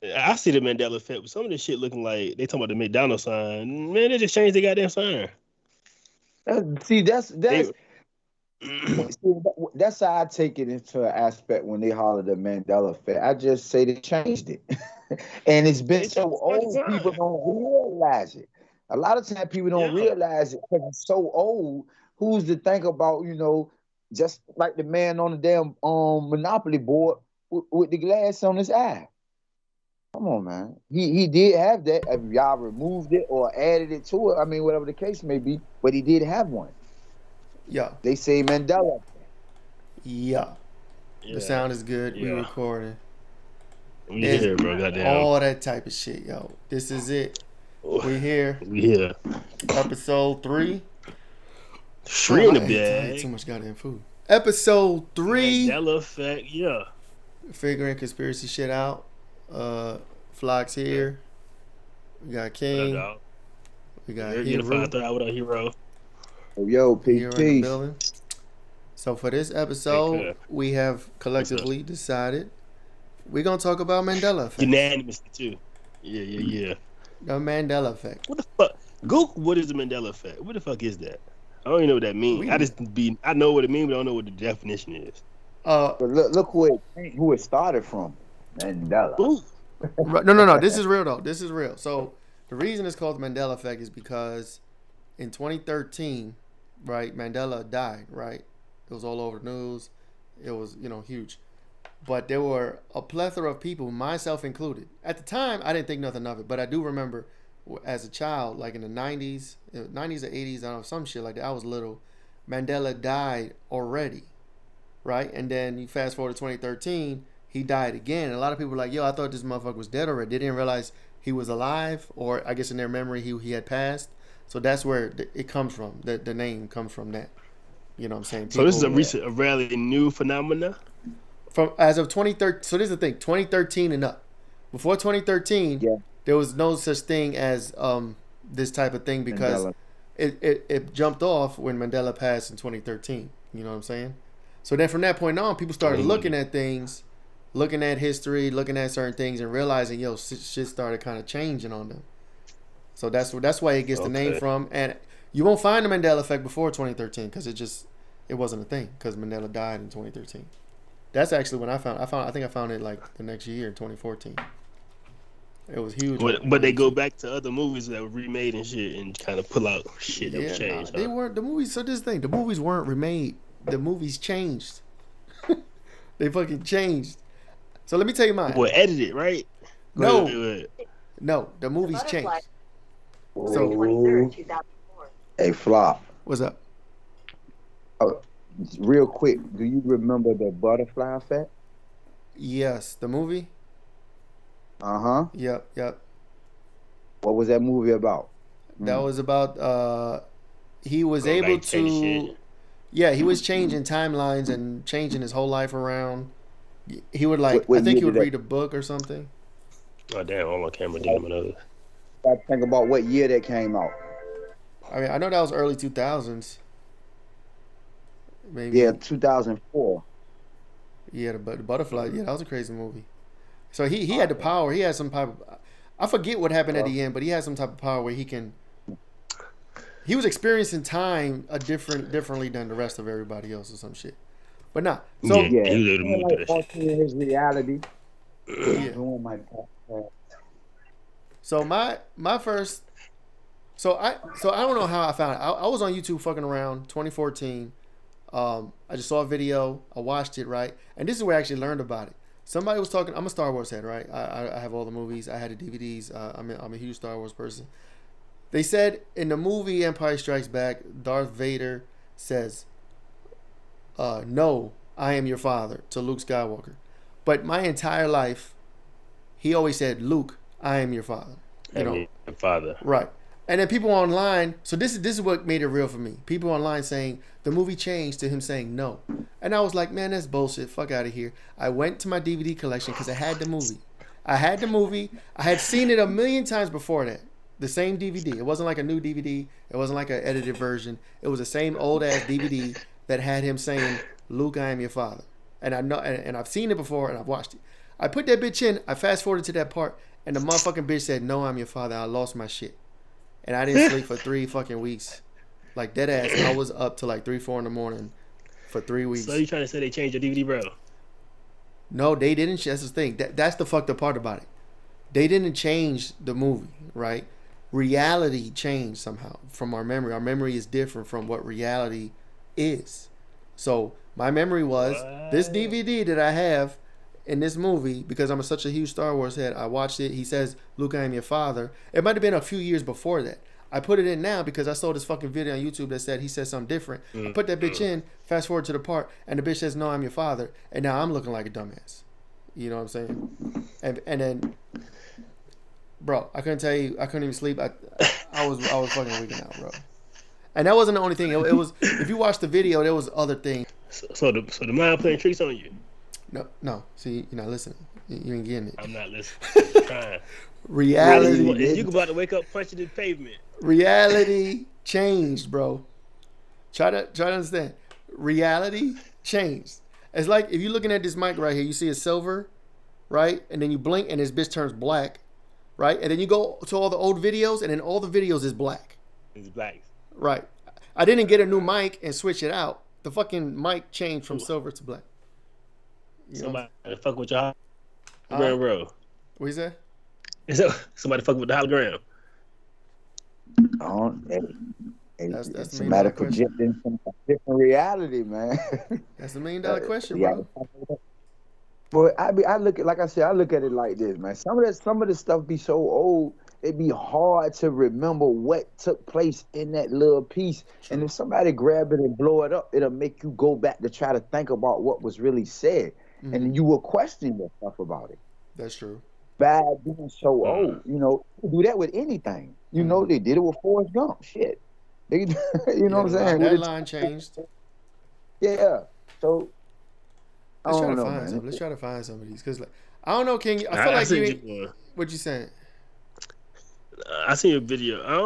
I see the Mandela Effect, but some of this shit looking like they talking about the McDonald's sign. Man, they just changed the goddamn sign. See, They that's how I take it into an aspect when they holler the Mandela Effect. I just say they changed it, and it's been they changed so the fucking old, people sign. don't realize it. A lot of times, people don't Yeah. realize it because it's so old. Who's to think about, just like the man on the damn Monopoly board with the glass on his eye? Come on, man. He did have that. If y'all removed it or added it to it, I mean, whatever the case may be, but he did have one. Yeah, They say Mandela. yeah. The Yeah. sound is good. We Yeah. recording. We There's here, bro. Goddamn. all that type of shit, yo. This is it. Oh, We here. we here. Episode 3. Free Damn, in I the ate too bag. much goddamn food. Episode 3. Mandela Effect. Yeah. Figuring conspiracy shit out. Flacs Yeah. here. We got What up, King. dog? We got You're Heru. unified third. What up, hero? Yo, peace, Here in the peace. building. So for this Big episode, cuz. we have What's up? collectively decided we're gonna talk about Mandela effects. Unanimously too. Yeah, yeah, yeah. The Mandela effect. What the fuck? Google what is the Mandela Effect? What the fuck is that? I don't even know what that means. We I know what it means, but I don't know what the definition is. But look who it started from. Mandela. Ooh. no. This is real though. This is real. So the reason it's called the Mandela effect is because in 2013, right, Mandela died. Right, it was all over the news. It was huge. But there were a plethora of people, myself included. At the time, I didn't think nothing of it, but I do remember as a child, like in the 90s or 80s, I don't know, some shit like that. I was little. Mandela died already, right? And then you fast forward to 2013, he died again. And a lot of people were like, yo, I thought this motherfucker was dead already. They didn't realize he was alive, or I guess in their memory, he had passed. So that's where it comes from. The name comes from that. You know what I'm saying? So this is People a rarely new phenomena. from as of 2013. So this is the thing: 2013 and up. Before 2013, Yeah, there was no such thing as this type of thing because Mandela. it jumped off when Mandela passed in 2013. You know what I'm saying? So then from that point on, people started looking at things, looking at history, looking at certain things, and realizing, yo, shit started kind of changing on them. So that's why it gets the name Okay. from. And you won't find the Mandela effect before 2013 because it wasn't a thing because Mandela died in 2013. That's actually when I think I found it like the next year in 2014. It was huge. But they go back to other movies that were remade and shit and kind of pull out shit that was Yeah, nah, changed. they Huh? weren't the movies. So this thing, the movies weren't remade. The movies changed. They fucking changed. So let me tell you mine. Well, edited, right? No, Wait. no, the movies changed. So Oh, hey, Flop. what's up? Uh, Real quick, do you remember the butterfly effect? Yes, the movie. Uh-huh. Yep. What was that movie about? That Mm. was about he was Going able back to change to shit. yeah, he was changing timelines and changing his whole life around. He would like I What think year he did would that? read a book or something. Oh damn! On my camera, damn another. I think about what year that came out. I mean, I know that was early 2000s. Yeah, Maybe 2004. yeah, the butterfly. Yeah, that was a crazy movie. So he had the power. He had some type of I forget what happened at Uh, the end, but he had some type of power where he was experiencing time differently than the rest of everybody else or some shit. But nah. Yeah, So yeah, he was able to kind move of through like that shit. altering his reality. yeah. Doing my podcast. So my first so I don't know how I found it. I was on YouTube fucking around 2014. I just saw a video. I watched it, right? And this is where I actually learned about it. Somebody was talking. I'm a Star Wars head, right? I have all the movies. I had the DVDs. I'm a huge Star Wars person. They said in the movie Empire Strikes Back, Darth Vader says, "No, I am your father" to Luke Skywalker. But my entire life, he always said, "Luke, I am your father." I mean, father. Right. And then people online, so this is what made it real for me. People online saying the movie changed to him saying no. And I was like, man, that's bullshit. Fuck out of here. I went to my DVD collection because I had the movie. I had the movie. I had seen it a million times before that. The same DVD. It wasn't like a new DVD. It wasn't like an edited version. It was the same old ass DVD that had him saying, Luke, I am your father. And I know, and I've seen it before and I've watched it. I put that bitch in. I fast forwarded to that part, and the motherfucking bitch said, "No, I'm your father." I lost my shit, and I didn't sleep for 3 fucking weeks. Like dead ass, I was up till like 3, 4 in the morning for 3 weeks. So you trying to say they changed your DVD, bro? No, they didn't. That's the thing. That's the fucked up part about it. They didn't change the movie, right? Reality changed somehow from our memory. Our memory is different from what reality is. So my memory was this DVD that I have in this movie, because I'm such a huge Star Wars head. I watched it. He says, "Luke, I am your father." It might have been a few years before that. I put it in now because I saw this fucking video on YouTube that said he said something different. I put that bitch in, fast forward to the part, and the bitch says, "No, I'm your father." And now I'm looking like a dumbass. You know what I'm saying? And then, bro, I couldn't tell you. I couldn't even sleep. I was fucking wigging out, bro. And that wasn't the only thing. It was, if you watch the video, there was other things. So the mind playing tricks on you? No. See, you're not listening. You ain't getting it. I'm not listening. I'm trying. Reality. You about to wake up punching the pavement. Reality changed, bro. Try to understand. Reality changed. It's like if you're looking at this mic right here, you see it's silver, right? And then you blink and this bitch turns black, right? And then you go to all the old videos, and then all the videos is black. It's black. Right. I didn't get a new mic and switch it out. The fucking mic changed from silver to black. Somebody fuck with your hologram, bro. What you say? Is that somebody fuck with the hologram? That's somebody projecting some different reality, man. That's $1 million question, bro. But I look at, like I said, I look at it like this, man. Some of the stuff be so old, it'd be hard to remember what took place in that little piece. True. And if somebody grab it and blow it up, it'll make you go back to try to think about what was really said. Mm-hmm. And you will question yourself about it. That's true. By being so old, you know, you do that with anything. You know, they did it with Forrest Gump. Shit. They, you know what I'm saying? That line changed. Yeah. So, Let's try to find some of these. Because, like, I don't know, King. I feel like you ain't... What you saying? I seen a video. I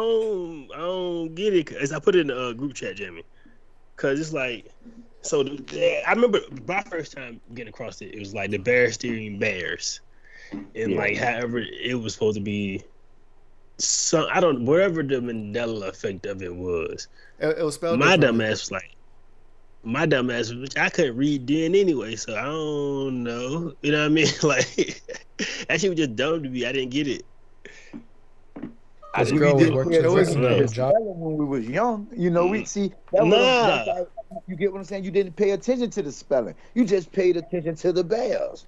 don't get it. Cause I put it in a group chat, Jamie. Because it's like... So, I remember my first time getting across it, it was like the bear steering bears. And, like, however, it was supposed to be... wherever the Mandela effect of it was. It was spelled my dumb ass was like... My dumb ass, which I couldn't read then anyway, so I don't know. You know what I mean? Like, that shit was just dumb to me. I didn't get it. This girl was working a job when we was young. You know, we see. That you get what I'm saying? You didn't pay attention to the spelling. You just paid attention to the bears.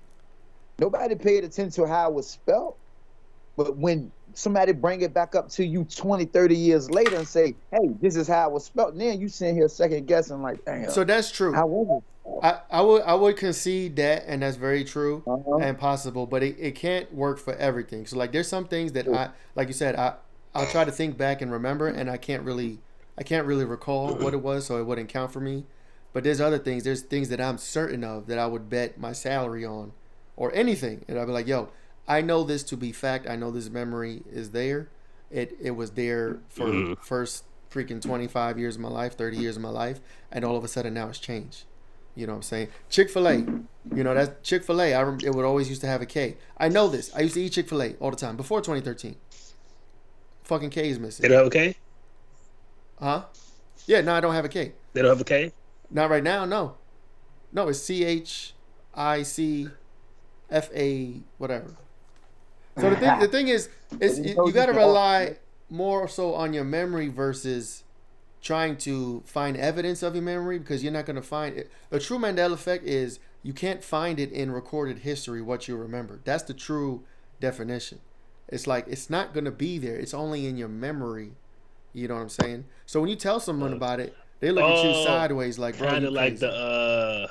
Nobody paid attention to how it was spelled. But when somebody bring it back up to you 20, 30 years later and say, hey, this is how it was spelled, and then you sitting here second guessing like, damn. So that's true. How was it? I would concede that, and that's very true and possible, but it can't work for everything. So like there's some things that like you said, I'll try to think back and remember, and I can't really recall what it was, so it wouldn't count for me. But there's other things. There's things that I'm certain of that I would bet my salary on, or anything, and I'd be like, yo, I know this to be fact. I know this memory is there. It was there for first freaking 25 years of my life, 30 years of my life, and all of a sudden now it's changed. You know what I'm saying? Chick-fil-A. You know, that's Chick-fil-A. It would always used to have a K. I know this. I used to eat Chick-fil-A all the time before 2013. Fucking K is missing. They don't have a K? Huh? Yeah, no, I don't have a K. They don't have a K? Not right now, no. No, it's CHICFA whatever. So the thing is you got to rely more so on your memory versus trying to find evidence of your memory, because you're not going to find it. The true Mandela effect is you can't find it in recorded history what you remember. That's the true definition. It's like it's not going to be there. It's only in your memory. You know what I'm saying? So when you tell someone about it, they look at you sideways like, bro, kind of like the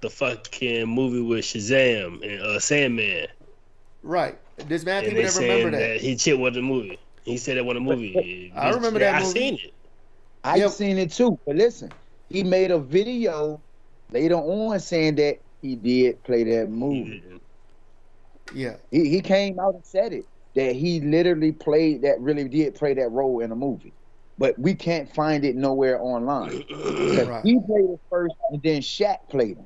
fucking movie with Shazam and Sandman. Right. There's mad people that remember that. He shit was the movie. He said it was a movie. I remember that movie. I seen it. I've seen it too. But listen, he made a video later on saying that he did play that movie. Yeah. He came out and said it. That he literally really did play that role in a movie. But we can't find it nowhere online. Right. He played it first and then Shaq played him.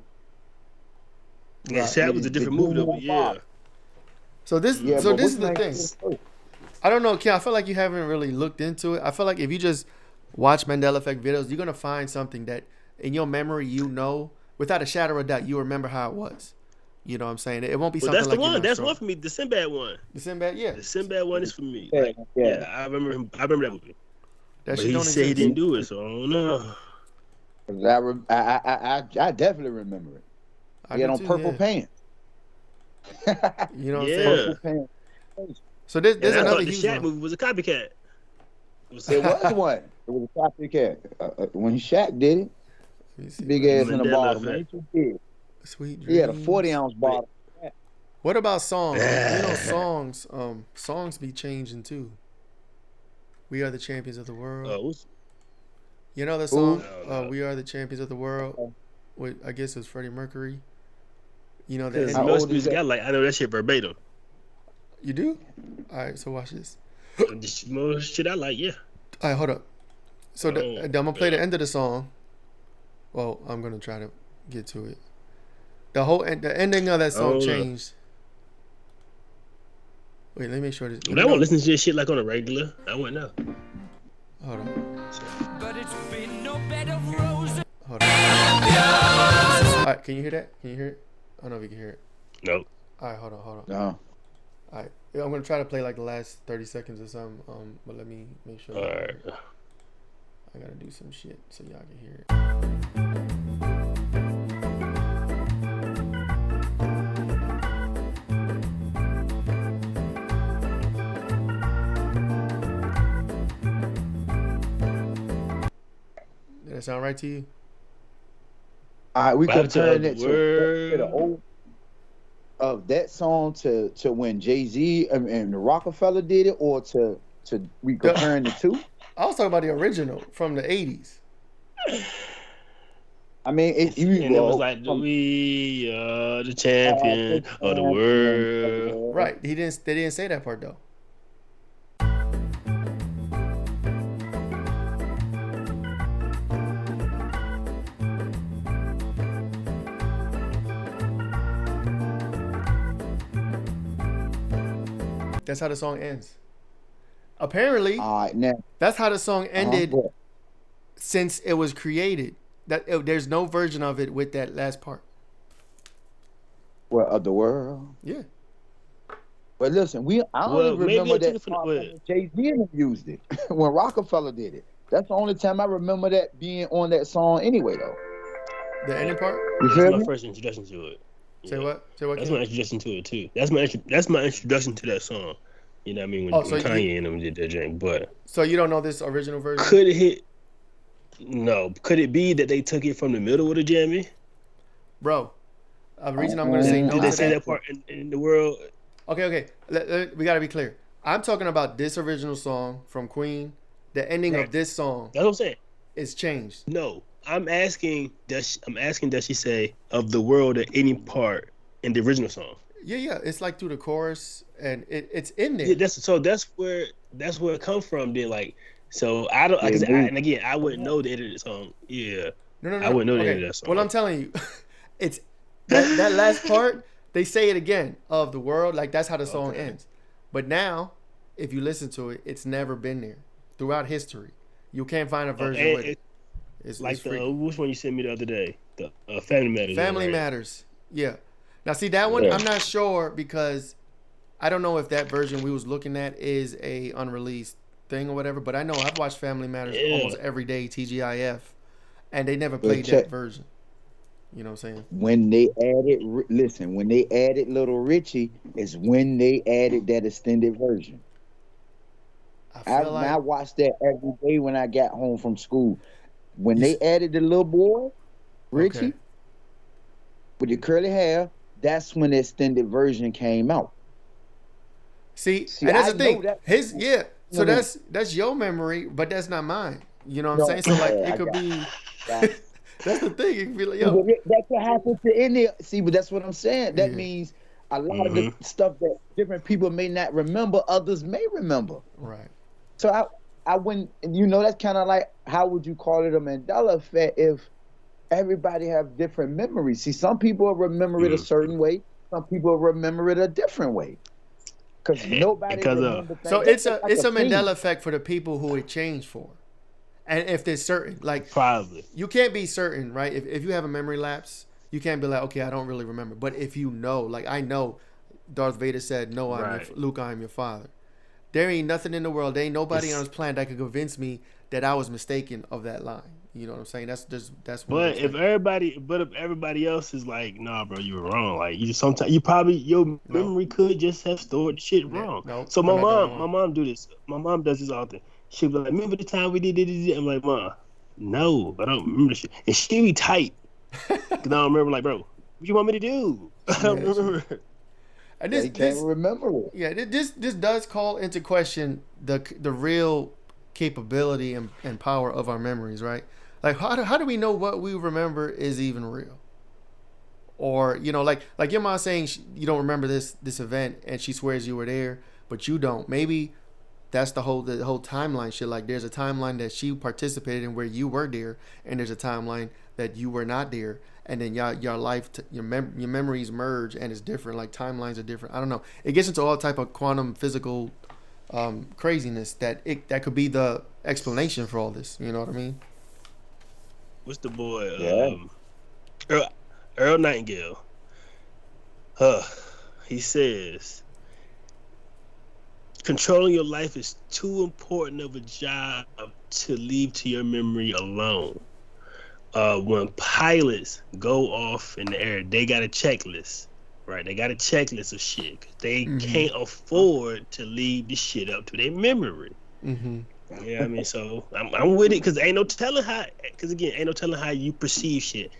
Yeah, Right. Shaq was a The different movie though, but Junior yeah. Bob. So this Yeah, so but this which is the man thing. came first? I don't know, Ken. I feel like you haven't really looked into it. I feel like if you just watch Mandela Effect videos, you're gonna find something that in your memory without a shadow of a doubt, you remember how it was. You know what I'm saying? It won't be Well, something that's the like you're one. not That's sure. one for me. The Sinbad one. The Sinbad, yeah. The Sinbad one is for me. Yeah, Like, yeah. I remember him. I remember that movie. That But shit he don't said he exist. didn't do it, so I don't know. I definitely remember it. I He had do on too, purple yeah. pants. You know what I'm Yeah. saying? Purple pants. So there's And I another thought the huge Shaq one. movie was a copycat. It was one. It was a copycat. When Shaq did it, Let me see. big what- ass in the Mandela bottom. Effect. Ain't you big? Sweet He had a dreams. 40-ounce bottle. What about songs? You know, songs be changing too. We are the champions of the world. What's- You know that song? No. We are the champions of the world. With I guess it was Freddie Mercury. You know the Because How ending. most old is music that? I like, I know that shit verbatim. You do? All right, so watch this. Most shit I like, yeah. All right, hold up. So Oh, I'm gonna play the yeah. end of the song. Well, I'm gonna try to get to it. The ending of that song Oh, no. changed. Wait, let me make sure this. But I won't listen to this shit like on a regular. I wouldn't know. Hold on. But it's been no bed of roses. Hold on. All right, can you hear that? Can you hear it? I don't know if you can hear it. Nope. All right, hold on. No. All right, yeah, I'm gonna try to play like the last 30 seconds or something. But let me make sure. All right. I gotta do some shit so y'all can hear it. Did that sound right to you? All right, we Back to comparing the it to the world. old of that song to when Jay-Z and the Rockefeller did it, or to we comparing the two. I was talking about the original from the 80s. I mean, And it was like, we are the champion of the world. Right. They didn't say that part though. That's how the song ends. Apparently, All right, now that's how the song ended uh-huh. since it was created. There's no version of it with that last part. Well, of the world. Yeah. But listen, I Well, only maybe remember I took that it from part the- when Jay-Z used it when Rockefeller did it. That's the only time I remember that being on that song anyway, though. The ending part? You That's feel my me? first introduction to it. Say Yeah. what? Say what? That's Ken? my introduction to it too. That's my introduction to that song. You know what I mean? When, Oh, so when you- Kanye and them did that drink. But So you don't know this original version? could it hit? No. Could it be that they took it from the middle of the jammy? Bro, the reason I'm going to say no Did they to say that. that part in the world? Okay. We got to be clear. I'm talking about this original song from Queen. The ending of Right. this song That's what I'm saying. is changed. No. I'm asking. Does she say of the world at any part in the original song? Yeah. It's like through the chorus, and it's in there. Yeah, that's where it comes from. Then like, so I don't. Yeah, And again, I wouldn't know the end of the song. Yeah, No. I wouldn't know the end of that song. Well, I'm telling you, it's that last part. They say it again of the world. Like that's how the song Okay. ends. But now, if you listen to it, it's never been there throughout history. You can't find a version and with it. It's like freaky. which one you sent me the other day? The Family Matters. Family right? Matters. Yeah. Now see that one, Yeah. I'm not sure because I don't know if that version we was looking at is a unreleased thing or whatever. But I know I've watched Family Matters Yeah. almost every day, TGIF, and they never But played check- that version. You know what I'm saying? When they added, when they added Little Richie, is when they added that extended version. I feel I like watched that every day when I got home from school. When they added the little boy, Richie, Okay. with the curly hair, that's when the extended version came out. see, See, and that's I the thing. know that- His So No. that's your memory, but that's not mine. You know what No, I'm saying? So like yeah, it I could got be. That- That's the thing. It could be like, But yo, that can happen to any. See, but that's what I'm saying. That Yeah. means a lot of the stuff that different people may not remember, others may remember. right. So I wouldn't, that's kind of like, how would you call it a Mandela effect if everybody have different memories. See, some people will remember it a certain way. Some people will remember it a different way. Because nobody Because remember things. So it's a like it's a film. Mandela effect for the people who it changed for, and if they're certain, like probably you can't be certain, right? If you have a memory lapse, you can't be like, okay, I don't really remember. But if you know, like I know, Darth Vader said, "No, Right. Luke, I am your father." There ain't nothing in the world, there ain't nobody on this planet that could convince me that I was mistaken of that line. You know what I'm saying? That's one But of those if things. everybody else is like, nah, bro, you were wrong. Like you sometimes you probably your No, memory could just have stored the shit yeah, wrong. no, So I'm not the only my one. mom do this. My mom does this often. She be like, remember the time we did this? I'm like, Mom, no, I don't remember the shit. And she be tight. Cause I don't remember. Like, bro, what you want me to do? I don't Yeah, remember. and They can't remember it. yeah, this does call into question the real capability and power of our memories, right? Like how do we know what we remember is even real? Or like your mom saying you don't remember this event and she swears you were there, but you don't. Maybe that's the whole timeline shit. Like there's a timeline that she participated in where you were there, and there's a timeline that you were not there, and then your life your memories merge and it's different. Like timelines are different. I don't know. It gets into all type of quantum physical craziness that could be the explanation for all this. You know what I mean? What's the boy? Yeah. Earl Nightingale. Huh. He says, controlling your life is too important of a job to leave to your memory alone. When pilots go off in the air, they got a checklist, right? They got a checklist of shit. They can't afford to leave the shit up to their memory. Mm-hmm. Yeah, I mean, so I'm with it because ain't no telling how. Because again, ain't no telling how you perceive shit,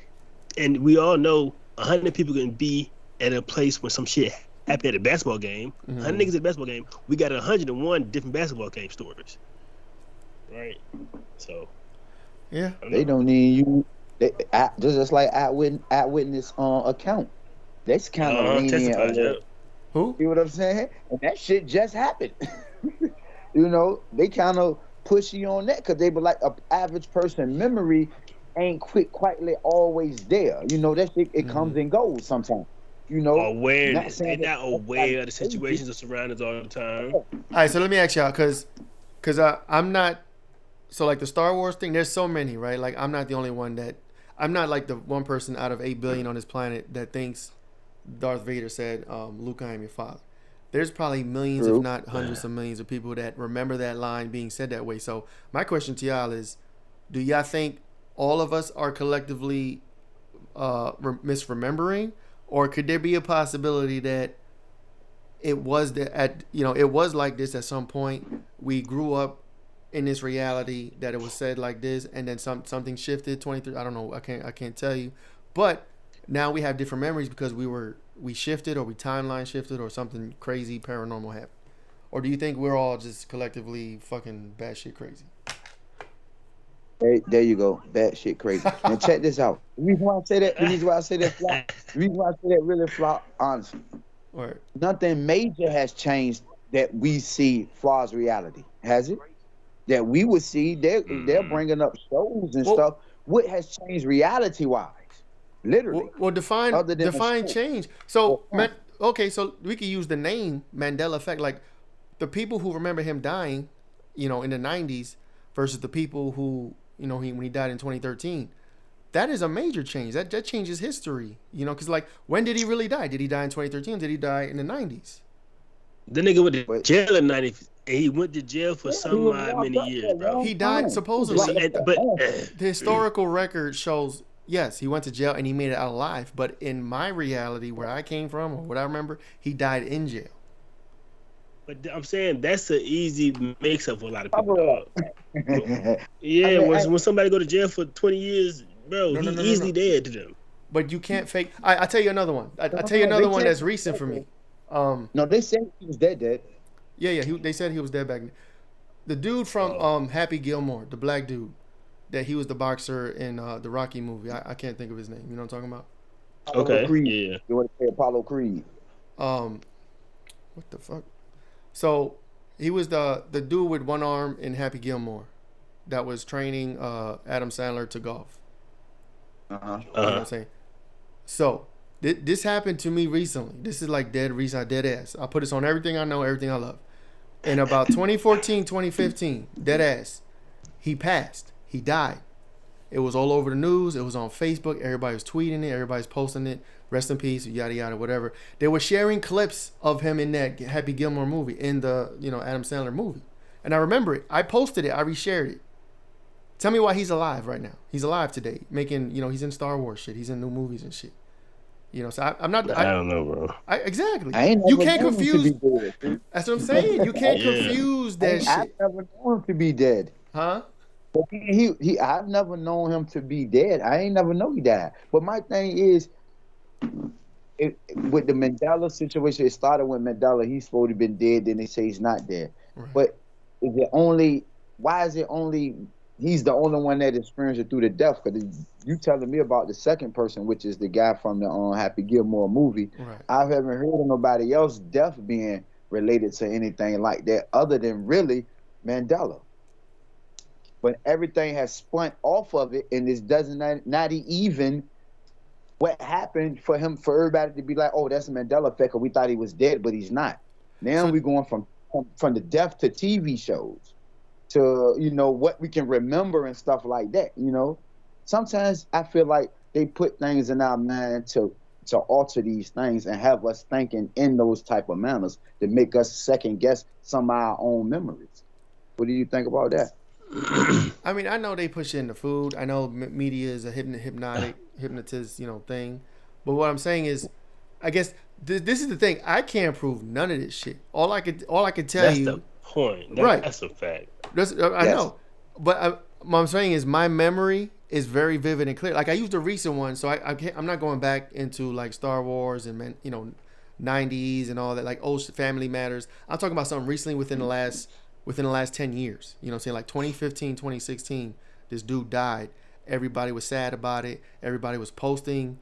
and we all know 100 people can be at a place when some shit happened at a basketball game. 100 niggas at a basketball game. We got 101 different basketball game stories, right? So yeah, They don't need you. Just like eyewitness account. That's kind of lenient. testifies, yeah. Who? You know what I'm saying? And that shit just happened. They kind of push you on that because they be like a average person memory ain't quietly always there. That shit it comes and goes sometimes. Awareness. They're not aware of the situations that surround us all the time. All right, so let me ask y'all, because I'm not. So like the Star Wars thing, there's so many, right? Like I'm not the only one that. I'm not like the one person out of 8 billion on this planet that thinks Darth Vader said, "Luke, I am your father." There's probably millions, if not hundreds of millions of people that remember that line being said that way. So my question to y'all is, do y'all think all of us are collectively misremembering, or could there be a possibility that it was it was like this at some point? We grew up in this reality that it was said like this, and then something shifted. 23. I don't know. I can't tell you, but now we have different memories because we shifted, or we timeline shifted, or something crazy paranormal happened. Or do you think we're all just collectively fucking batshit crazy? There you go. That shit crazy. And check this out. The reason why I say that flop, the reason why I say that really flop, honestly. Or Nothing major has changed that we see Flaw's reality, has it? That we would see, they're bringing up shows and stuff. What has changed reality wise? Literally. well define Other than change. So okay, so we could use the name Mandela Effect. Like the people who remember him dying, in the 90s versus the people who, when he died in 2013. That is a major change. That changes history, because like, when did he really die? Did he die in 2013? Did he die in the 90s? The nigga went to jail in 90. He went to jail for some many years, bro. He died supposedly. But The historical record shows, yes, he went to jail and he made it out alive. But in my reality, where I came from, or what I remember, he died in jail. But I'm saying that's an easy mix-up for a lot of people. Yeah, when somebody go to jail for 20 years, bro, he's easily dead to them. But you can't fake. I tell you another one. I tell you another one that's recent for me. No, they said he was dead. Yeah. They said he was dead back then. The dude from Happy Gilmore, the black dude, that he was the boxer in the Rocky movie. I can't think of his name. You know what I'm talking about? Okay. Creed. Yeah. You want to say Apollo Creed? What the fuck? So he was the dude with one arm in Happy Gilmore that was training Adam Sandler to golf. Uh-huh. You know what I'm saying? So this happened to me recently. This is like dead ass. I put this on everything I know, everything I love. In about 2014, 2015, dead ass. He passed. He died. It was all over the news. It was on Facebook. Everybody was tweeting it. Everybody's posting it. Rest in peace, yada yada, whatever. They were sharing clips of him in that Happy Gilmore movie, in the Adam Sandler movie. And I remember it. I posted it. I reshared it. Tell me why he's alive right now. He's alive today, making he's in Star Wars shit. He's in new movies and shit. So I'm not. I don't know, bro. Exactly. You can't confuse. That's what I'm saying. You can't confuse that shit. I've never known him to be dead. Huh? But I've never known him to be dead. I ain't never know he died. But my thing is, with the Mandela situation, it started when Mandela, he's supposed to have been dead. Then they say he's not dead. Right. But why is it only he's the only one that experienced it through the death? Because you telling me about the second person, which is the guy from the Happy Gilmore movie. Right. I haven't heard of nobody else death being related to anything like that other than really Mandela. But everything has spun off of it, and this doesn't not even what happened for everybody to be like, oh, that's a Mandela effect, or we thought he was dead, but he's not. Now we're going from the death to TV shows to what we can remember and stuff like that. Sometimes I feel like they put things in our mind to alter these things and have us thinking in those type of manners to make us second guess some of our own memories. What do you think about that? I mean, I know they push it into food. I know media is a hypnotist, thing. But what I'm saying is, I guess this is the thing. I can't prove none of this shit. All I could tell you. That's the point. Right. That's a fact. I know. But what I'm saying is my memory is very vivid and clear. Like I used a recent one, so I'm not going back into like Star Wars and 90s and all that, like old Family Matters. I'm talking about something recently within the last 10 years. You know what I'm saying? Like 2015, 2016, this dude died. Everybody was sad about it. Everybody was posting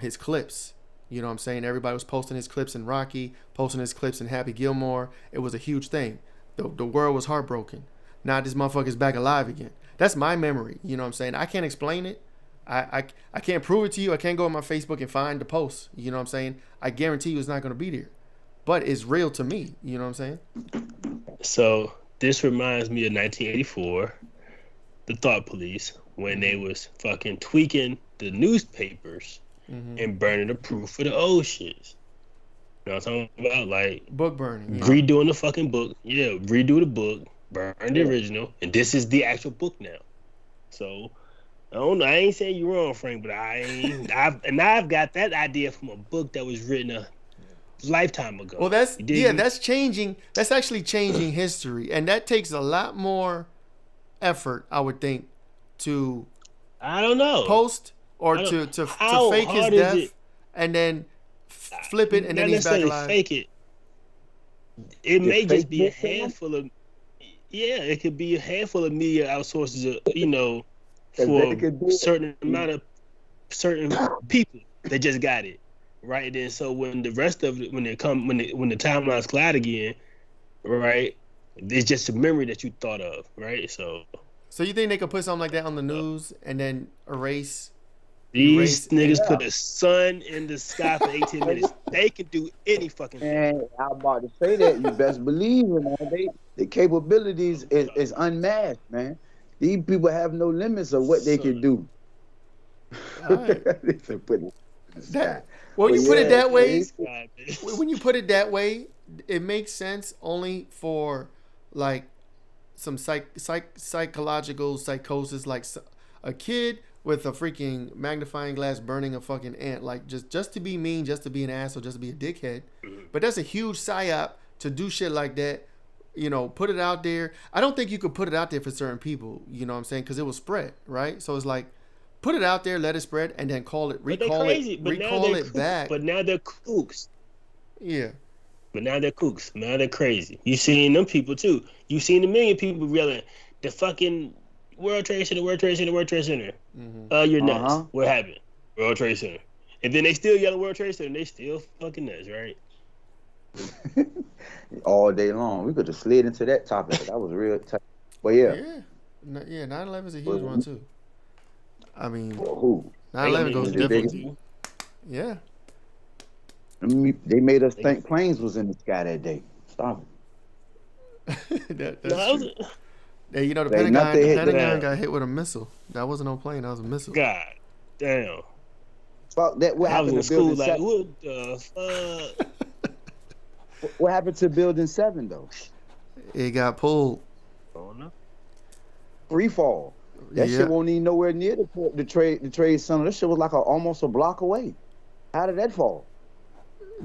his clips. You know what I'm saying? Everybody was posting his clips in Rocky, posting his clips in Happy Gilmore. It was a huge thing. The world was heartbroken. Now this motherfucker's back alive again. That's my memory. You know what I'm saying? I can't explain it. I can't prove it to you. I can't go on my Facebook and find the post. You know what I'm saying? I guarantee you it's not going to be there. But it's real to me. You know what I'm saying? So this reminds me of 1984, the Thought Police, when they was fucking tweaking the newspapers and burning the proof for the old shits. You know what I'm talking about? Like book burning. Yeah. Redoing the fucking book. Yeah, redo the book, burn the original, and this is the actual book now. So I don't know. I ain't saying you're wrong, Frank, but I've got that idea from a book that was written a lifetime ago. Well, that's changing. That's actually changing history, and that takes a lot more effort, I would think, to post or to fake his death and then flip it and then he's back alive. Fake it. It may just be a handful of. Yeah, it could be a handful of media outsources. For a certain amount of certain people that just got it. Right, and then so when the rest of it, when the timelines collide again, right, it's just a memory that you thought of, right? So you think they could put something like that on the news and then erase? These niggas put the sun in the sky for 18 minutes. They can do any fucking thing. And I'm about to say that. You best believe it, man. The capabilities is unmatched, man. These people have no limits of what they can do. All right. When you put it that way, it makes sense only for like some psychological psychosis, like a kid with a freaking magnifying glass burning a fucking ant, like just to be mean, just to be an asshole, just to be a dickhead. But that's a huge psyop to do shit like that. Put it out there. I don't think you could put it out there for certain people. You know what I'm saying? Because it will spread, right? So it's like, put it out there, let it spread, and then recall it back. But now they're kooks. Yeah. But now they're kooks. Now they're crazy. You seen them people too. You seen a million people yelling, the fucking World Trade Center, World Trade Center, World Trade Center. You're nuts. What happened? World Trade Center. And then they still yelling World Trade Center, and they still fucking nuts, right? All day long. We could have slid into that topic. That was real tough. But yeah. Yeah. 9/11 is a huge one too. I mean, who? 9/11 goes the biggest. definitely. Yeah. They made us think planes was in the sky that day. Stop That's No, true. Hey, you know, the it. Ain't nothing hit the Pentagon got hit with a missile. That wasn't no plane. That was a missile. God damn. fuck that. What I was happened in to school building like, 7? what the fuck? What happened to building 7 though? It got pulled. I don't know. Free fall. That Yeah. shit won't even nowhere near the trade center. That shit was like almost a block away. How did that fall?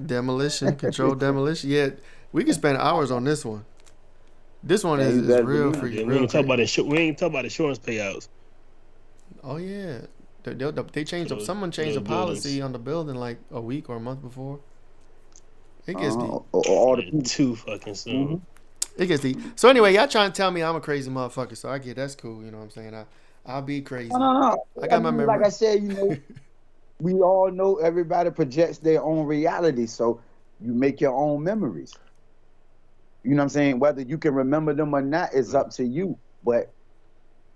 Demolition, controlled demolition. Yeah, we can spend hours on this one. This one Yeah, you is better real believe it. freaky. Yeah, we Real ain't talk crazy. about we ain't talk about insurance payouts. Oh yeah, they changed up. Those- Someone changed the those policy buildings. on the building like a week or a month before. It gets deep. All the Man, people. too fucking soon. It gets deep. So anyway, y'all trying to tell me I'm a crazy motherfucker. So I get that's cool. You know what I'm saying? I'll be crazy. No. I got my mean, memory. like I said, we all know everybody projects their own reality, so you make your own memories. You know what I'm saying? Whether you can remember them or not is up to you. But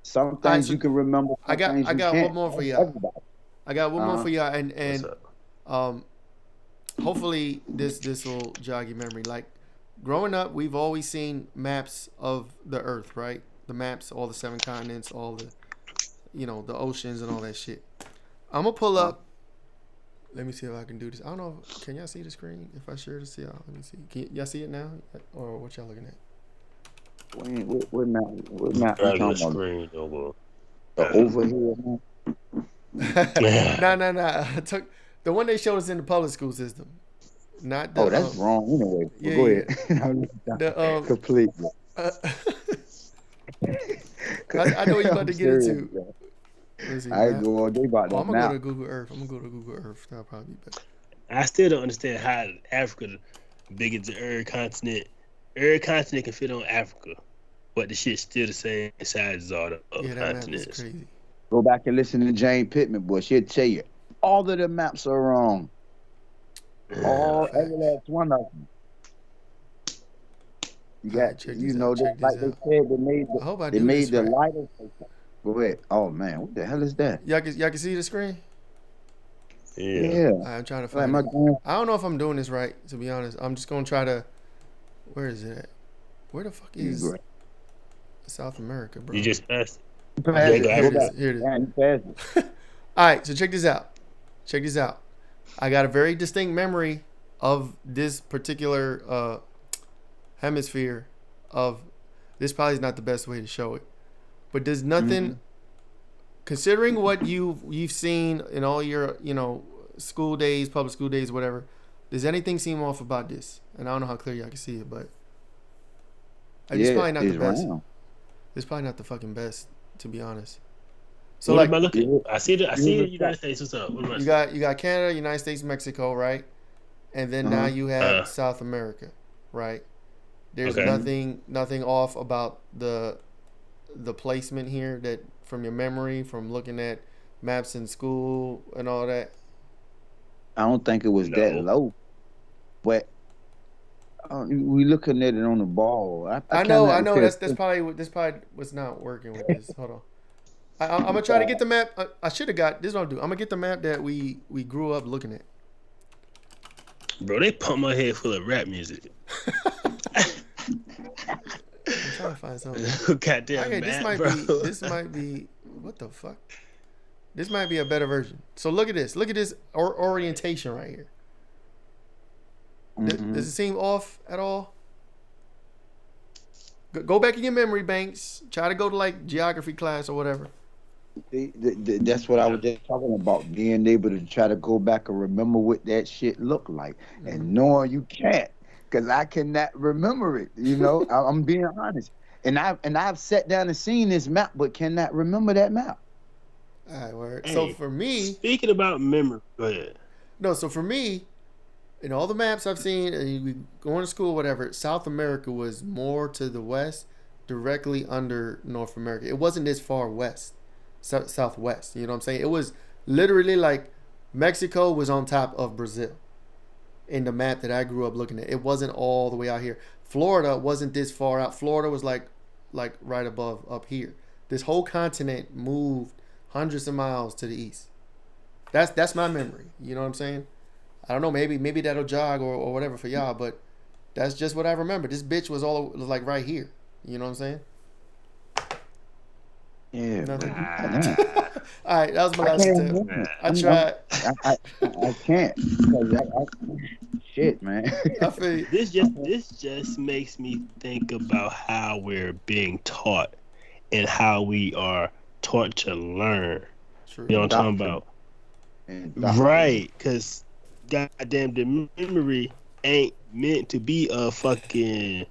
some things so you can remember. Some things I you got can't. one more for That's y'all. everybody. I got one more for y'all, What's and up? hopefully this will jog your memory. Like growing up, we've always seen maps of the Earth, right? The maps, all the 7 continents, all the, the oceans and all that shit. I'm gonna pull up. Let me see if I can do this. I don't know. Can y'all see the screen? If I share this, y'all, let me see. Can y'all see it now, or what y'all looking at? We're not Drag the talking about screen over. over here. Man. Nah. I took the one they showed us in the public school system. Not the. Oh, that's wrong anyway. Yeah, Go yeah. ahead. Completely. I know what you about to get serious, into. man. Let's see, I map. go all day about that I'm gonna now. go to Google Earth. That'll probably be better. I still don't understand how Africa big as the Earth continent. Every continent can fit on Africa, but the shit's still the same size as all the other Yeah, that map is continents. crazy. Go back and listen to Jane Pittman, boy. She'll tell you all of the maps are wrong. Every last one of them. You got, Alright, check this out. Check like this they out. said, I hope I they do made this the right. lighter. Go ahead. Oh man, what the hell is that? Y'all can see the screen? Yeah. I'm trying to Like find my it. grand- I don't know if I'm doing this right, to be honest. I'm just gonna try to. Where is it at? Where the fuck is You South America, bro? You just passed. pass Yeah, it. go Go ahead. back. Here it is. Yeah, you pass it. All right, so check this out. I got a very distinct memory of this particular hemisphere. Of this probably is not the best way to show it, but there's nothing. Considering what you've seen in all your school days, public school days, whatever, does anything seem off about this? And I don't know how clear y'all can see it, but it's probably not the it's best. round. It's probably not the fucking best, to be honest. So What like am I looking? Yeah. I see the United States. What's up? What am I you got Canada, United States, Mexico, right? And then now you have South America, right? There's Okay. nothing off about the placement here that from your memory, from looking at maps in school and all that. I don't think it was that No. low, but we looking at it on the ball. I know. That's probably what's not working with this. Hold on. I'm gonna try to get the map. I should have got this. Is what I'll do. I'm gonna get the map that we grew up looking at. Bro, they pump my head full of rap music. I'm trying to find something. Goddamn Okay, map, bro. this might be what the fuck? This might be a better version. So look at this. Look at this orientation right here. Does it seem off at all? Go back in your memory banks. Try to go to like geography class or whatever. That's what I was just talking about. Being able to try to go back and remember what that shit looked like, and knowing you can't, because I cannot remember it. I'm being honest. And I've sat down and seen this map, but cannot remember that map. All right, word. Hey, So for me, speaking about memory, go ahead. no. So for me, in all the maps I've seen, and we going to school, whatever, South America was more to the west, directly under North America. It wasn't this far west, southwest. You know what I'm saying? It was literally like Mexico was on top of Brazil in the map that I grew up looking at. It wasn't all the way out here. Florida wasn't this far out. Florida was like right above up here. This whole continent moved hundreds of miles to the east. That's my memory. You know what I'm saying? I don't know. Maybe that'll jog or whatever for y'all, but that's just what I remember. This bitch was like right here. You know what I'm saying? Yeah, but Nothing. damn. All right, that was my I last can't attempt. remember. I tried. I can't. Because shit, man. I feel you. This just makes me think about how we're being taught and how we are taught to learn. True. You know what I'm talking about? Right, because goddamn, the memory ain't meant to be a fucking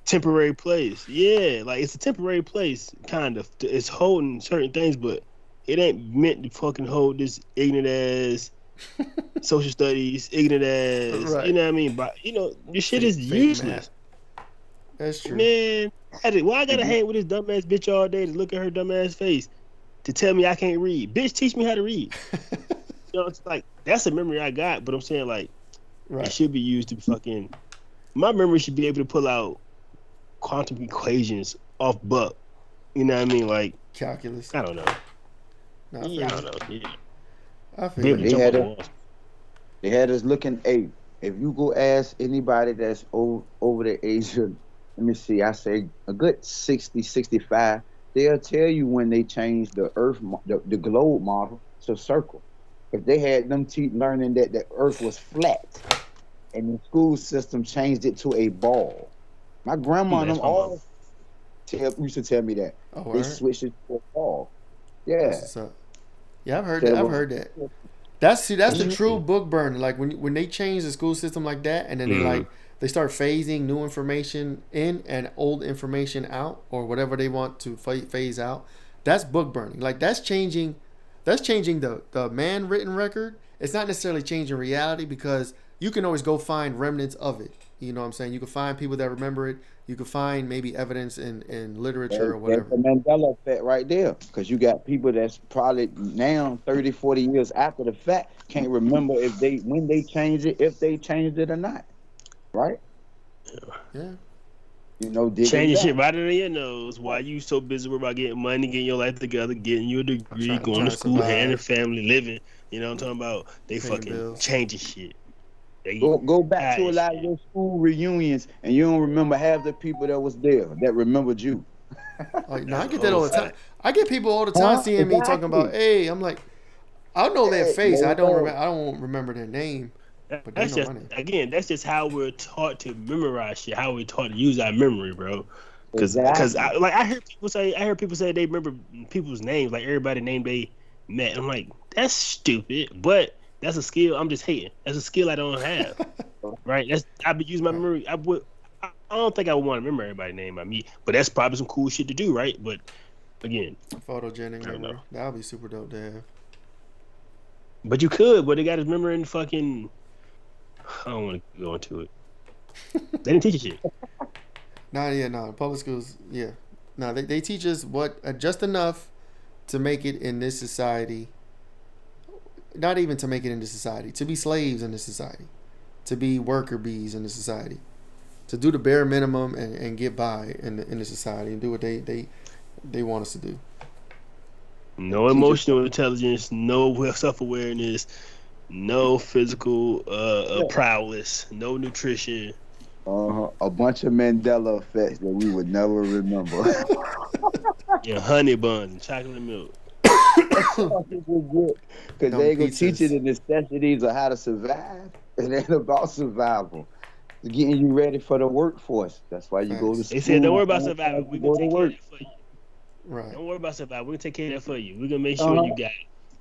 temporary place. Yeah, like it's a temporary place, kind of. It's holding certain things, but it ain't meant to fucking hold this ignorant ass social studies, ignorant ass. Right. You know what I mean? But this shit is Fake useless. math. That's true. Man, why I gotta hang with this dumbass bitch all day to look at her dumbass face to tell me I can't read? Bitch, teach me how to read. It's like that's a memory I got, but I'm saying like it should be used to fucking. My memory should be able to pull out quantum equations off buck. You know what I mean? Like calculus. I don't know. No, I don't know. Yeah. I feel they had us looking. Hey, if you go ask anybody that's over the age of, let me see, I say a good 60, 65, they'll tell you when they changed the Earth, the globe model to circle. If they had them learning that the Earth was flat, and the school system changed it to a ball. My grandma and them all used to tell me that. Oh, they switched it to a ball. Yeah. Yeah, I've heard that. I've heard that. That's the true book burn. Like when they change the school system like that, and then they start phasing new information in and old information out, or whatever they want to phase out. That's book burning. Like that's changing the man written record. It's not necessarily changing reality because you can always go find remnants of it. You know what I'm saying? You can find people that remember it. You can find maybe evidence in literature or whatever. That's the Mandela effect right there. Because you got people that's probably now 30, 40 years after the fact can't remember when they changed it, if they changed it or not. Right? Yeah. Changing shit right under your nose. Why you so busy about getting money, getting your life together, getting your degree, going to school, having family, living. You know what I'm talking about? They fucking bills. Changing shit. Go back to a lot of your school reunions, and you don't remember half the people that was there that remembered you. I get that all the time. I get people all the time seeing me talking about, hey, I'm like, I know their face. I don't remember their name. But that's just how we're taught to memorize shit. How we're taught to use our memory, bro. Because I heard people say they remember people's names, like everybody name they met. I'm like, that's stupid, but that's a skill. I'm just hating. That's a skill I don't have. Right? I be using my memory. I don't think I would want to remember everybody's name by me, but that's probably some cool shit to do, right? But again, photogenic memory. That would be super dope to have. But you could, but they got his memory in fucking. I don't want to go into it. They didn't teach you shit. No. Public schools, yeah. No, they teach us what just enough to make it in this society. Not even to make it in this society. To be slaves in this society. To be worker bees in this society. To do the bare minimum and get by in the society and do what they want us to do. No emotional intelligence, no self-awareness, no physical prowess, no nutrition. A bunch of Mandela effects that we would never remember. Yeah, honey buns and chocolate milk. Because they ain't gonna teach you the necessities of how to survive. It ain't about survival. It's getting you ready for the workforce. That's why you go to school. They said, don't worry about survival. We're gonna take care of that for you. Right. Don't worry about survival. We're gonna take care of that for you. We're gonna make sure you got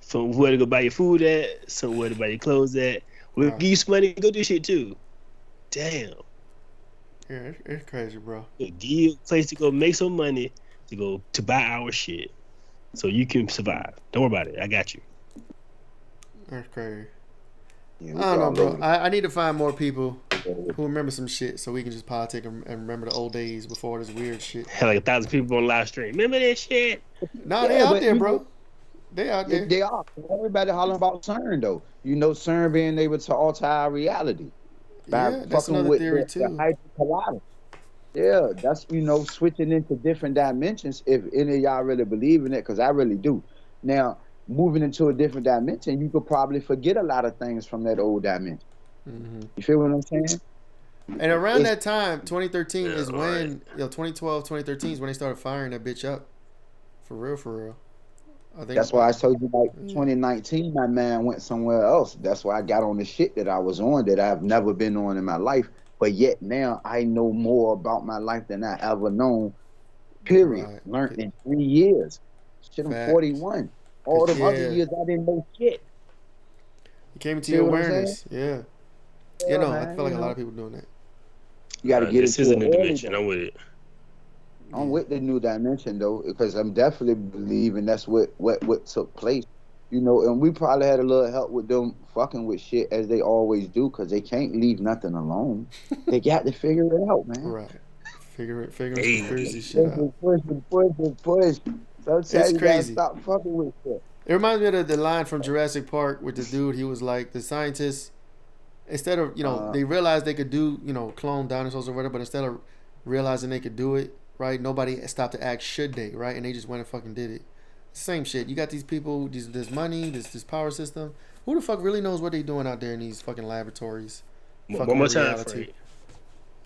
somewhere to go buy your food at, somewhere to buy your clothes at. We'll give you some money to go do shit too. Damn. Yeah, it's crazy, bro. We'll give you a place to go make some money to buy our shit, so you can survive. Don't worry about it. I got you. That's crazy. Yeah, I don't know, bro. I need to find more people who remember some shit so we can just politic and remember the old days before this weird shit. Hell, like 1,000 people on live stream. Remember that shit? No, they out there, bro. They out there. They are. Everybody hollering about CERN, though. CERN being able to alter our reality. Yeah, that's another theory, too. The collider. Yeah, that's, switching into different dimensions, if any of y'all really believe in it, because I really do. Now, moving into a different dimension, you could probably forget a lot of things from that old dimension. Mm-hmm. You feel what I'm saying? And around It's, that time, 2013 Yeah, is right. when, 2012, 2013 is when they started firing that bitch up. For real, for real. I think that's why I told you, like, Yeah. 2019, my man went somewhere else. That's why I got on the shit that I was on that I've never been on in my life. But yet now I know more about my life than I ever known. Period. Right. Learned in 3 years. Shit, I'm Facts. 41. All them other Yeah. years I didn't know shit. It came into See your what I'm saying? awareness. Yeah. Yeah, No, I man, feel like you a lot know, of people doing that. you got to get This into is a it new early, dimension. though. I'm with it. I'm with the new dimension though, because I'm definitely believing that's what took place. You know, and we probably had a little help with them fucking with shit as they always do, because they can't leave nothing alone. They got to figure it out, man. Right. Figuring Hey. conspiracy shit out. Push. Sometimes It's you gotta crazy. stop fucking with shit. It reminds me of the line from Jurassic Park with the dude. He was like, the scientists, instead of, they realized they could do, clone dinosaurs or whatever, but instead of realizing they could do it, right, nobody stopped to ask, should they, right? And they just went and fucking did it. Same shit. You got these people, this money, this power system. Who the fuck really knows what they doing out there in these fucking laboratories? One more time, Frank.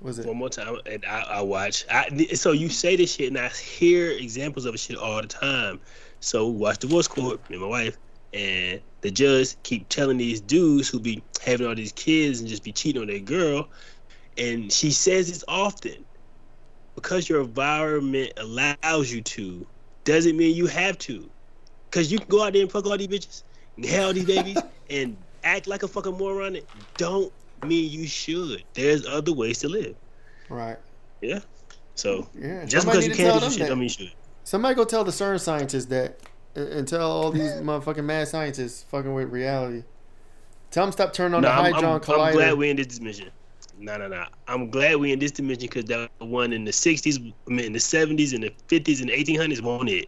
Was it? One more time, and I watch. So you say this shit, and I hear examples of this shit all the time. So we watch Divorce Court, me and my wife, and the judge keep telling these dudes who be having all these kids and just be cheating on their girl, and she says this often. Because your environment allows you to, doesn't mean you have to. Because you can go out there and fuck all these bitches, and have all these babies, and act like a fucking moron. Don't mean you should. There's other ways to live. Right. Yeah. So Yeah. just because you can't do shit, don't mean you should. Somebody go tell the CERN scientists that, and tell all these motherfucking mad scientists fucking with reality. Tell them stop turning on the Hadron Collider. I'm glad we're in this dimension. No. I'm glad we're in this dimension, because that one in the 60s, in the 70s, and the 50s, and the 1800s won't it.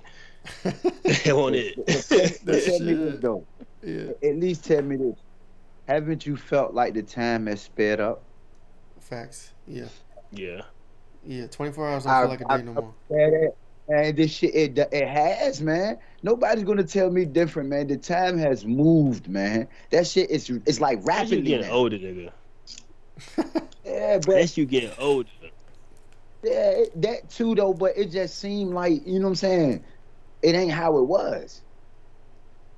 They want it. Tell me this, though. Yeah. At least tell me this. Haven't you felt like the time has sped up? Facts. Yeah. Yeah. Yeah. 24 hours don't feel like a day no more. And this shit, it has, man. Nobody's gonna tell me different, man. The time has moved, man. That shit it's like rapidly. You getting now. older, nigga. Yeah, but That's you getting older. yeah, that too though. But it just seemed like, you know what I'm saying, it ain't how it was.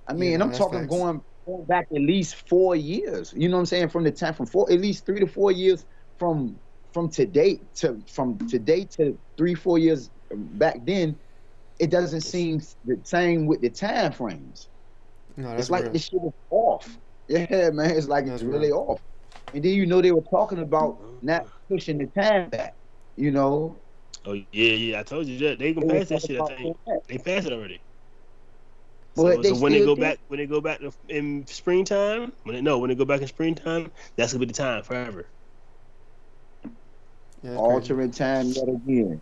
I mean, and I'm talking facts. going back at least 4 years. You know what I'm saying? From the time at least 3 to 4 years from today to 3-4 years back then. It doesn't seem the same with the time frames. No, that's It's like real. this shit is off. Yeah, man. It's like That's it's really real. off. And then they were talking about not pushing the time back. You know. Oh yeah. I told you that they gonna pass that shit. I think they passed it already. But So they when they still go back in springtime, when they go back in springtime, that's gonna be the time forever. Yeah, altering time yet again.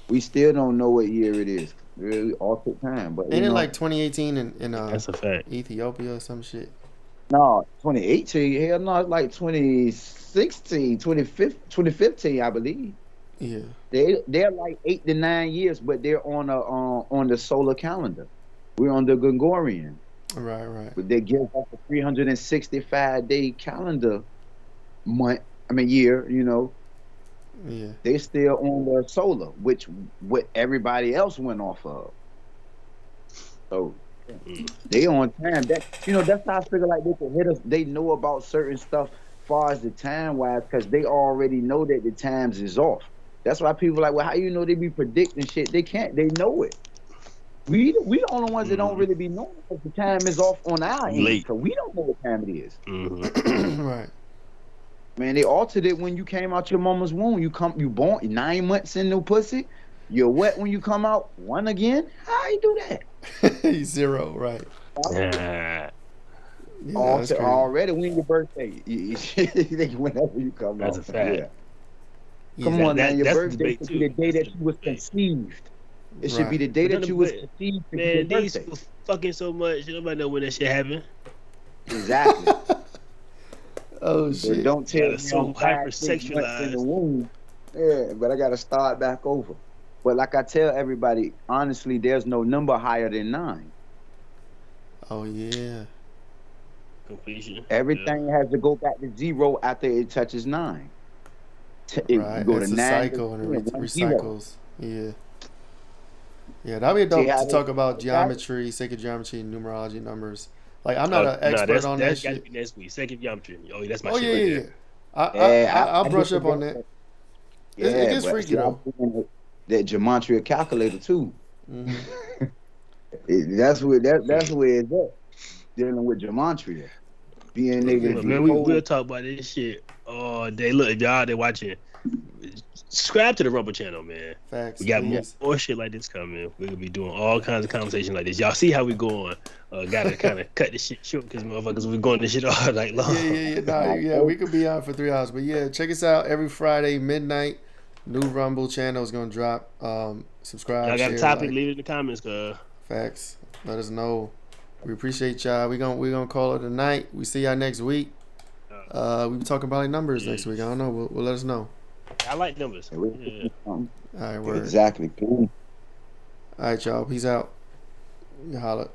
We still don't know what year it is. Really altered time. But Ain't it like 2018 in That's a fact. Ethiopia or some shit? no, 2018? Hell no, it's like 2016, 2015, I believe. Yeah. They're like 8 to 9 years, but they're on the solar calendar. We're on the Gregorian. Right. But they give us a 365-day calendar year, you know. Yeah. They still on the solar, which what everybody else went off of. So they on time. That's how I figure like they can hit us. They know about certain stuff as far as the time wise, because they already know that the times is off. That's why people are like, well, how you know they be predicting shit? They can't. They know it. We the only ones that don't really be knowing, because the time is off on our end, so we don't know what time it is. Right. Man, they altered it when you came out your mama's womb. You born 9 months in the pussy. You're wet when you come out. 1 again? How you do that? 0, right. Yeah. Yeah, already when your birthday. Whenever you come That's out. a fact. Yeah. Come on, man. Your that's birthday should be the day that you was conceived. It should be the day that you was conceived. Man, these people fucking so much. Nobody know when that shit happened. Exactly. Oh shit! But don't tell me so I'm 5, 6 months in the womb. Yeah, but I gotta start back over. But like I tell everybody, honestly, there's no number higher than 9. Oh yeah. completion. Everything has to go back to 0 after it touches 9. Right. Go to It's a 9 to cycle and 10, it 1 0. recycles. Yeah. Yeah, that'd be See dope how to they talk about got it? geometry, sacred geometry, numerology, numbers. Like I'm not an No, expert on that that's got to shit. be next week. Second geometry. Oh, yeah, that's my Oh shit yeah, right yeah, there. yeah. I I Yeah, I'll I brush get up the on that. It yeah, gets but freaky see, I'm though. doing that gematria calculator too. Hmm. That's where it's at. Dealing with gematria, being able to Look, man, we'll decode. talk about this shit all day. Look, if y'all out there watching, subscribe to the Rumble channel, man. We Facts, got more, please. more shit like this coming. We're gonna be doing all kinds of conversations like this. Y'all see how we going? Gotta kind of cut this shit short because motherfuckers we going this shit all night long. Yeah, yeah, yeah. Nah, yeah, we could be on for 3 hours. But yeah, check us out every Friday, midnight. New Rumble channel is gonna drop. Subscribe, Y'all got a share, topic? like. Leave it in the comments, cuz. Facts. Let us know. We appreciate y'all. We gonna call it a night. We see y'all next week. We be talking about like numbers next week. I don't know. We'll let us know. I like numbers. Yeah. All right, word. Exactly. Cool. All right, y'all. Peace out. You holla.